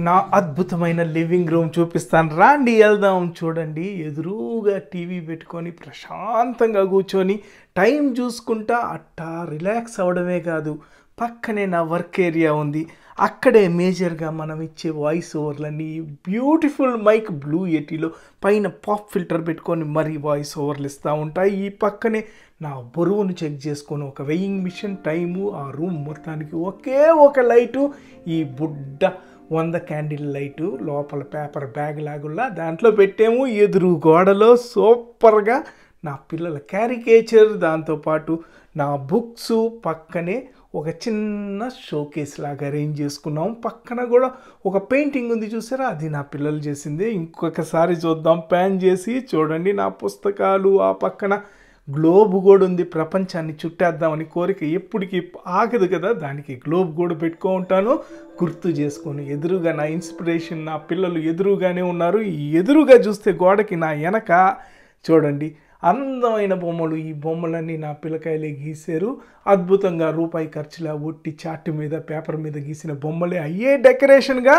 నా అద్భుతమైన living room చూపిస్తాను రాండి వెళ్దాం. చూడండి, ఎదురుగా టీవీ పెట్టుకొని ప్రశాంతంగా కూర్చొని టైం చూసుకుంటా అట్టా రిలాక్స్ అవ్వడమే కాదు, పక్కనే నా వర్క్ ఏరియా ఉంది. అక్కడే మేజర్గా మనం ఇచ్చే వాయిస్ ఓవర్లన్నీ బ్యూటిఫుల్ మైక్ బ్లూ ఎటీలో పైన పాప్ ఫిల్టర్ పెట్టుకొని మరీ వాయిస్ ఓవర్లు ఇస్తూ ఉంటాయి. ఈ పక్కనే నా బరువును చెక్ చేసుకొని ఒక వెయింగ్ మిషన్, టైము, ఆ రూమ్ మొత్తానికి ఒకే ఒక లైటు, ఈ బుడ్డ 100 క్యాండిల్ లైటు లోపల పేపర్ బ్యాగ్ లాగుల్లా దాంట్లో పెట్టాము. ఎదురు గోడలో సూపర్గా నా పిల్లల క్యారికేచర్, దాంతోపాటు నా బుక్స్, పక్కనే ఒక చిన్న షోకేస్ లాగా అరేంజ్ చేసుకున్నాం. పక్కన కూడా ఒక పెయింటింగ్ ఉంది చూసారా, అది నా పిల్లలు చేసింది. ఇంకొకసారి చూద్దాం ప్యాన్ చేసి. చూడండి నా పుస్తకాలు, ఆ పక్కన గ్లోబ్ కూడా ఉంది. ప్రపంచాన్ని చుట్టేద్దామని కోరిక ఎప్పటికీ ఆగదు కదా, దానికి గ్లోబ్ కూడా పెట్టుకో ఉంటాను గుర్తు చేసుకొని. ఎదురుగా నా ఇన్స్పిరేషన్, నా పిల్లలు ఎదురుగానే ఉన్నారు. ఈ ఎదురుగా చూస్తే గోడకి నా వెనక చూడండి అందమైన బొమ్మలు. ఈ బొమ్మలన్నీ నా పిల్లకాయలే గీశారు. అద్భుతంగా రూపాయి ఖర్చులా ఒట్టి చార్ట్ మీద పేపర్ మీద గీసిన బొమ్మలే అయ్యే డెకరేషన్గా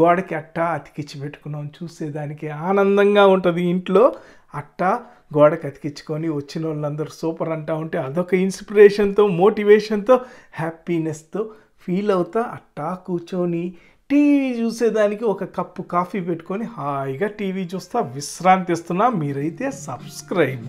గోడకి అట్టా అతికిచ్చి పెట్టుకున్నాం. చూసేదానికి ఆనందంగా ఉంటుంది ఇంట్లో. అట్టా గోడకి అతికించుకొని వచ్చిన వాళ్ళందరూ సూపర్ అంటూ ఉంటే అదొక ఇన్స్పిరేషన్తో, మోటివేషన్తో, హ్యాపీనెస్తో ఫీల్ అవుతా అట్టా కూర్చొని టీవీ చూసేదానికి ఒక కప్పు కాఫీ పెట్టుకొని హాయిగా టీవీ చూస్తా విశ్రాంతి ఇస్తున్నా. మీరైతే సబ్స్క్రైబ్.